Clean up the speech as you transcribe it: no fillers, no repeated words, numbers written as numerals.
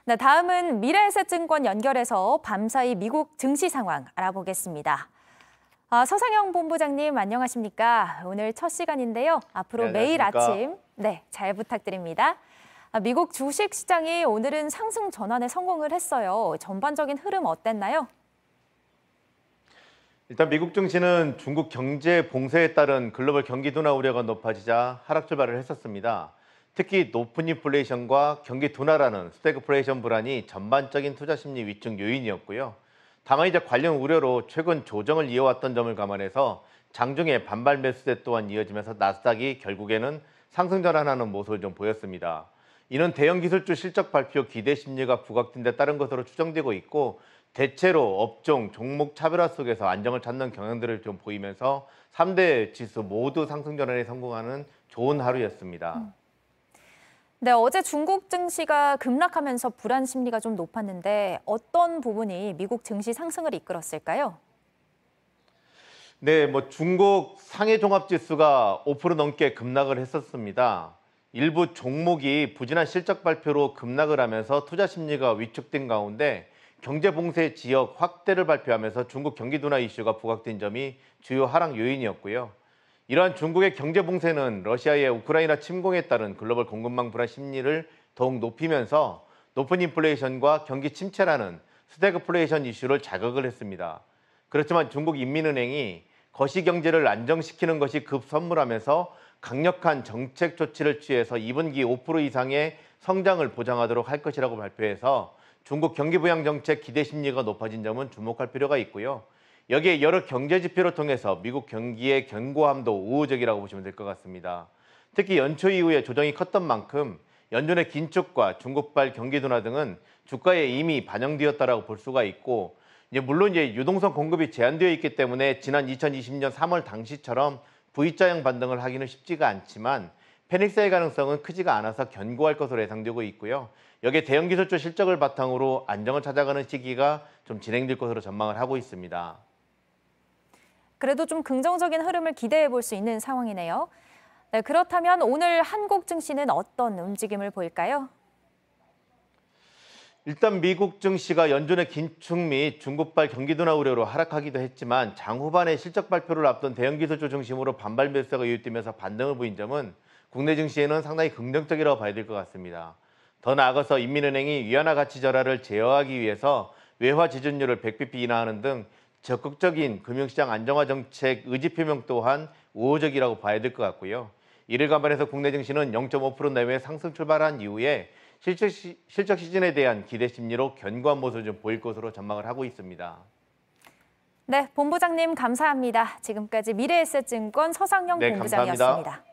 네, 다음은 미래에셋증권 연결해서 밤사이 미국 증시 상황 알아보겠습니다. 서상영 본부장님 안녕하십니까? 오늘 첫 시간인데요. 앞으로 네, 매일 안녕하십니까? 아침 잘 부탁드립니다. 미국 주식 시장이 오늘은 상승 전환에 성공을 했어요. 전반적인 흐름 어땠나요? 일단 미국 증시는 중국 경제 봉쇄에 따른 글로벌 경기 둔화 우려가 높아지자 하락 출발을 했었습니다. 특히 높은 인플레이션과 경기 둔화라는 스태그플레이션 불안이 전반적인 투자 심리 위축 요인이었고요. 다만 이제 관련 우려로 최근 조정을 이어왔던 점을 감안해서 장중에 반발 매수세 또한 이어지면서 나스닥이 결국에는 상승 전환하는 모습을 좀 보였습니다. 이는 대형 기술주 실적 발표 기대 심리가 부각된 데 따른 것으로 추정되고 있고, 대체로 업종, 종목 차별화 속에서 안정을 찾는 경향들을 좀 보이면서 3대 지수 모두 상승 전환에 성공하는 좋은 하루였습니다. 네, 어제 중국 증시가 급락하면서 불안 심리가 좀 높았는데 어떤 부분이 미국 증시 상승을 이끌었을까요? 네, 중국 상해 종합지수가 5% 넘게 급락을 했었습니다. 일부 종목이 부진한 실적 발표로 급락을 하면서 투자 심리가 위축된 가운데 경제 봉쇄 지역 확대를 발표하면서 중국 경기 둔화 이슈가 부각된 점이 주요 하락 요인이었고요. 이러한 중국의 경제 봉쇄는 러시아의 우크라이나 침공에 따른 글로벌 공급망 불안 심리를 더욱 높이면서 높은 인플레이션과 경기 침체라는 스태그플레이션 이슈를 자극을 했습니다. 그렇지만 중국 인민은행이 거시 경제를 안정시키는 것이 급선무하면서 강력한 정책 조치를 취해서 2분기 5% 이상의 성장을 보장하도록 할 것이라고 발표해서 중국 경기 부양 정책 기대 심리가 높아진 점은 주목할 필요가 있고요. 여기에 여러 경제 지표를 통해서 미국 경기의 견고함도 우호적이라고 보시면 될 것 같습니다. 특히 연초 이후에 조정이 컸던 만큼 연준의 긴축과 중국발 경기 둔화 등은 주가에 이미 반영되었다라고 볼 수가 있고, 물론 유동성 공급이 제한되어 있기 때문에 지난 2020년 3월 당시처럼 V자형 반등을 하기는 쉽지가 않지만 패닉세의 가능성은 크지가 않아서 견고할 것으로 예상되고 있고요. 여기에 대형 기술주 실적을 바탕으로 안정을 찾아가는 시기가 좀 진행될 것으로 전망을 하고 있습니다. 그래도 좀 긍정적인 흐름을 기대해 볼 수 있는 상황이네요. 네, 그렇다면 오늘 한국 증시는 어떤 움직임을 보일까요? 일단 미국 증시가 연준의 긴축 및 중국발 경기 둔화 우려로 하락하기도 했지만 장후반에 실적 발표를 앞둔 대형 기술주 중심으로 반발 매수가 유입되면서 반등을 보인 점은 국내 증시에는 상당히 긍정적이라고 봐야 될 것 같습니다. 더 나아가서 인민은행이 위안화 가치 절하를 제어하기 위해서 외화 지준율을 100bp 인하하는 등 적극적인 금융시장 안정화 정책 의지 표명 또한 우호적이라고 봐야 될 것 같고요. 이를 감안해서 국내 증시는 0.5% 내외 상승 출발한 이후에 실적 시즌에 대한 기대 심리로 견고한 모습을 좀 보일 것으로 전망을 하고 있습니다. 네, 본부장님 감사합니다. 지금까지 미래에셋증권 서상영 네, 본부장이었습니다. 감사합니다.